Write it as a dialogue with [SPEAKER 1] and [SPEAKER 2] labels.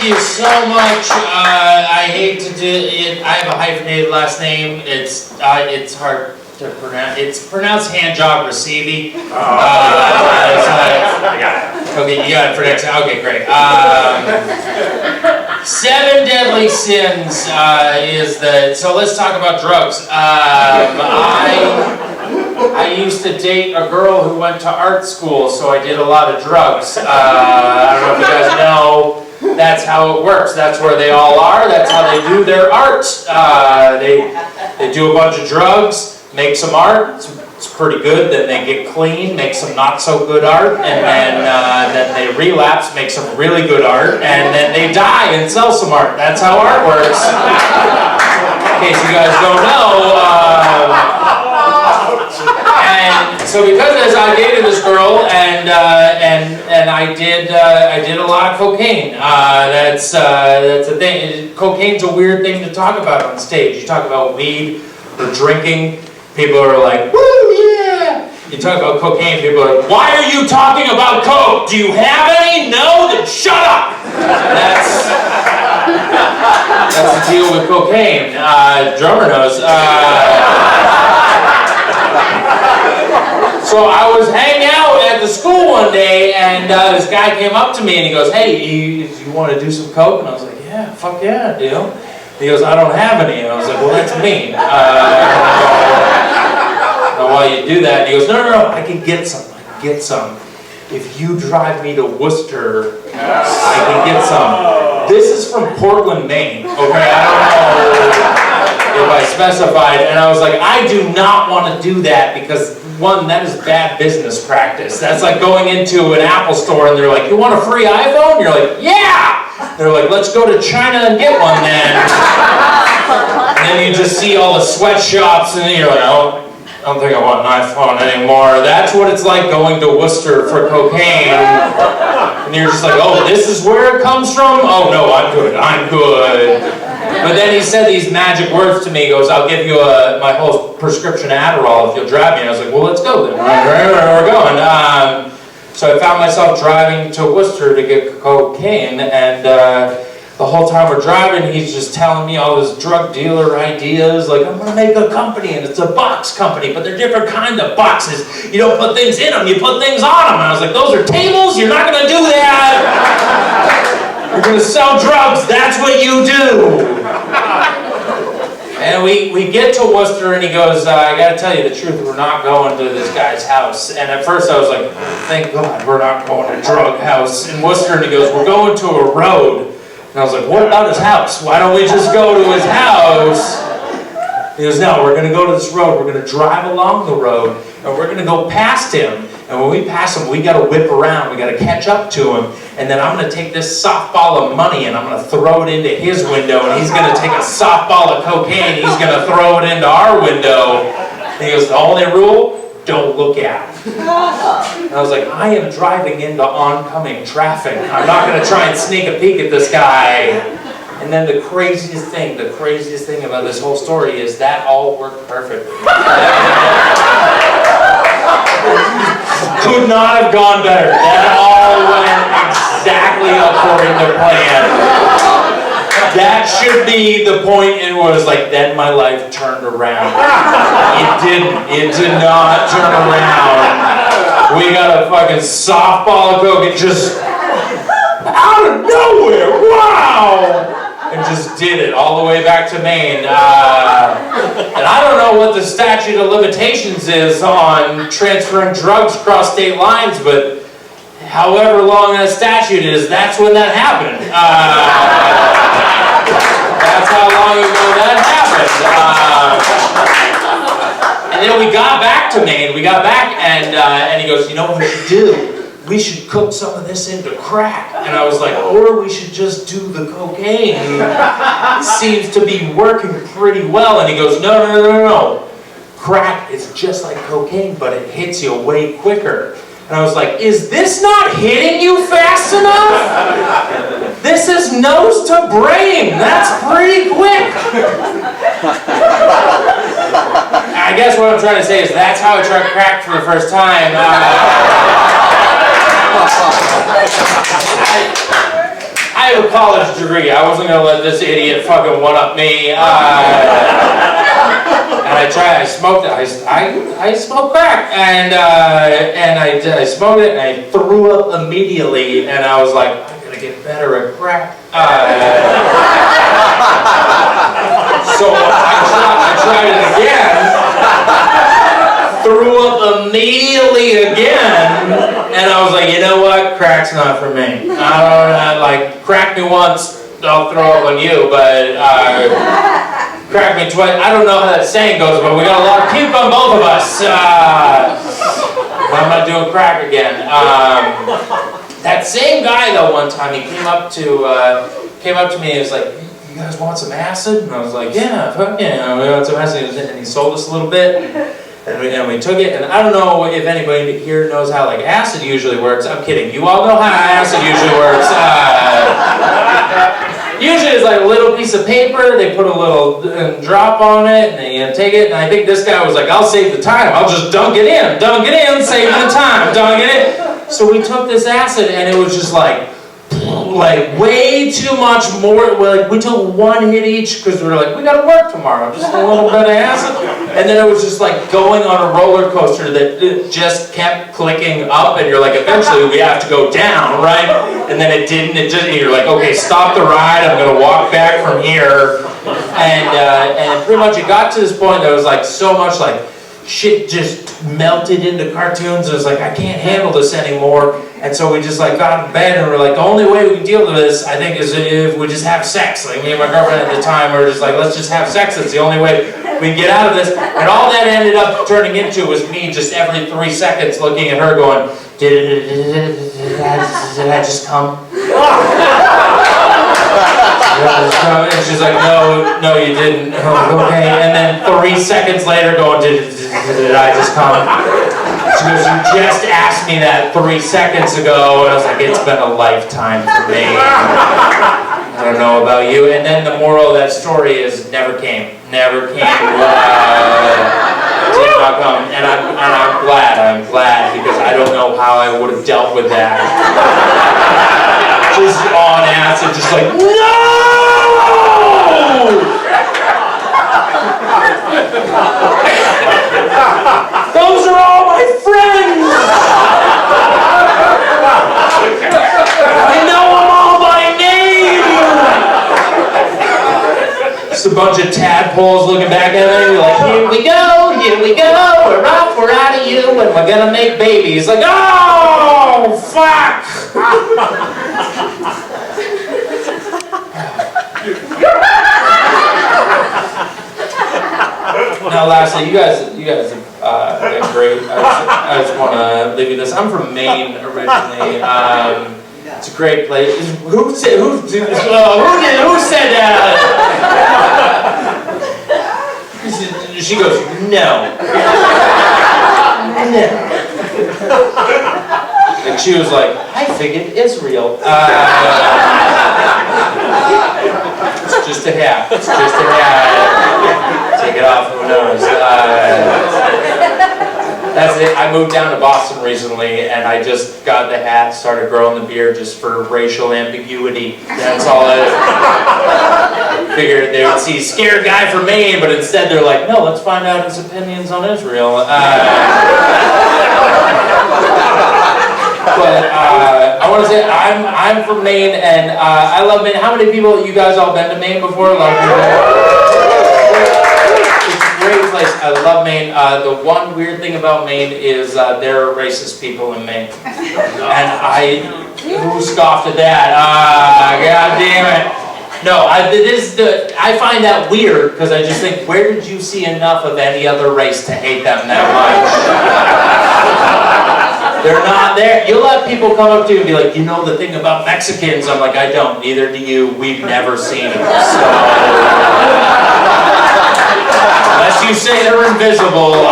[SPEAKER 1] you so much. I hate to do it. I have a hyphenated last name. It's hard to pronounce. It's pronounced Handren-Seavy. Okay, you got it for next time. Okay, great. 7 deadly sins is the. So let's talk about drugs. I used to date a girl who went to art school, so I did a lot of drugs. I don't know if you guys know. That's how it works. That's where they all are. That's how they do their art. They do a bunch of drugs, make some art. It's pretty good. Then they get clean, make some not so good art, and then they relapse, make some really good art, and then they die and sell some art. That's how art works. In case you guys don't know. And so because of this, I dated this girl, and I did a lot of cocaine. That's a thing. Cocaine's a weird thing to talk about on stage. You talk about weed or drinking, people are like, woo, yeah. You talk about cocaine, people are like, why are you talking about coke? Do you have any? No? Then shut up. That's the deal with cocaine. Drummer knows. So I was hanging out at the school one day, and this guy came up to me and he goes, hey, you want to do some coke? And I was like, yeah, fuck yeah, you know? He goes, I don't have any. And I was like, well, that's mean. I don't know why you do that. And he goes, no, I can get some. If you drive me to Worcester, I can get some. This is from Portland, Maine, okay? I don't know if I specified. And I was like, I do not want to do that because, one, that is bad business practice. That's like going into an Apple store and they're like, you want a free iPhone? You're like, yeah! They're like, let's go to China and get one then. And then you just see all the sweatshops and you're like, oh, I don't think I want an iPhone anymore. That's what it's like going to Worcester for cocaine. And you're just like, oh, this is where it comes from? Oh, no, I'm good. But then he said these magic words to me. He goes, I'll give you my whole prescription Adderall if you'll drive me. And I was like, well, let's go then. We're going. So I found myself driving to Worcester to get cocaine, and the whole time we're driving, he's just telling me all his drug dealer ideas, like, I'm going to make a company, and it's a box company, but they're different kind of boxes. You don't put things in them, you put things on them. And I was like, those are tables? You're not going to do that. You're going to sell drugs. That's what you do. And we get to Worcester, and he goes, I got to tell you the truth, we're not going to this guy's house. And at first I was like, thank God we're not going to a drug house in Worcester. And he goes, we're going to a road. And I was like, what about his house? Why don't we just go to his house? He goes, no, we're going to go to this road. We're going to drive along the road, and we're going to go past him. And when we pass him, we got to whip around. We got to catch up to him. And then I'm going to take this softball of money and I'm going to throw it into his window. And he's going to take a softball of cocaine. He's going to throw it into our window. And he goes, the only rule, don't look at him. And I was like, I am driving into oncoming traffic. I'm not going to try and sneak a peek at this guy. And then the craziest thing about this whole story is that all worked perfect. Could not have gone better. That all went exactly according to plan. That should be the point in where it was like, then my life turned around. It didn't. It did not turn around. We got a fucking softball of coke. It just, out of nowhere, wow! And just did it all the way back to Maine. And I don't know what the statute of limitations is on transferring drugs across state lines, but however long that statute is, that's when that happened. That's how long ago that happened. And then we got back to Maine. We got back, and he goes, you know what we should do? We should cook some of this into crack. And I was like, or we should just do the cocaine. It seems to be working pretty well. And he goes, no. Crack is just like cocaine, but it hits you way quicker. And I was like, is this not hitting you fast enough? This is nose to brain. That's pretty quick. I guess what I'm trying to say is that's how I tried crack for the first time. I I have a college degree. I wasn't gonna let this idiot fucking one-up me. And I smoked it. I smoked crack, and I smoked it, and I threw up immediately, and I was like, I'm gonna get better at crack. So I tried it again, threw up immediately again, and I was like, you know what? Crack's not for me. Like, crack me once, I'll throw up on you, but crack me twice. I don't know how that saying goes, but we got a lot of puke on both of us. I'm not doing crack again. That same guy, though, one time he came up to me and he was like, "You guys want some acid?" And I was like, "Yeah, fuck yeah, we want some acid." And he sold us a little bit, and we took it. And I don't know if anybody here knows how like acid usually works. I'm kidding. You all know how acid usually works. Usually it's like a little piece of paper, they put a little drop on it, and they take it, and I think this guy was like, I'll save the time, I'll just dunk it in, save the time, dunk it in. So we took this acid, and it was just like way too much more. Like, we took one hit each, because we were like, we gotta work tomorrow, just a little bit of acid. And then it was just like going on a roller coaster that just kept clicking up, and you're like, eventually we have to go down, right? And then it didn't, and you're like, okay, stop the ride, I'm gonna walk back from here. And pretty much it got to this point that was like so much like shit just melted into cartoons. It was like, I can't handle this anymore. And so we just like got in bed, and we're like, the only way we can deal with this, I think, is if we just have sex. Like, me and my girlfriend at the time were just like, let's just have sex. It's the only way we can get out of this. And all that ended up turning into was me just every 3 seconds looking at her going, did I just come? And she's like, no, you didn't. Oh, okay. And then 3 seconds later going, did I just come? She goes, you just asked me that 3 seconds ago. And I was like, it's been a lifetime for me. I don't know about you. And then the moral of that story is never came. Never came. Did not come. And I'm glad, because I don't know how I would have dealt with that. Just on acid, just like, no! Those are all my friends! I know them all by name! Just a bunch of tadpoles looking back at me, like, here we go, we're off, we're out of you, and we're gonna make babies. Like, oh, fuck! Now, lastly, you guys have been great. I just want to leave you this. I'm from Maine originally. It's a great place. Who said that? She goes, no. And she was like, I figured Israel. It's just a hat. It's just a hat. Take it off, who knows. That's it. I moved down to Boston recently, and I just got the hat, started growing the beard just for racial ambiguity. That's all it is. Figured they would see scared guy from Maine, but instead they're like, no, let's find out his opinions on Israel. But I want to say I'm from Maine, and I love Maine. How many people, you guys all been to Maine before? It's a great place. I love Maine. The one weird thing about Maine is there are racist people in Maine, and who scoffed at that? God damn it! No, I find that weird because I just think, where did you see enough of any other race to hate them that much? They're not there. You'll have people come up to you and be like, you know the thing about Mexicans? I'm like, I don't. Neither do you. We've never seen them. So, unless you say they're invisible,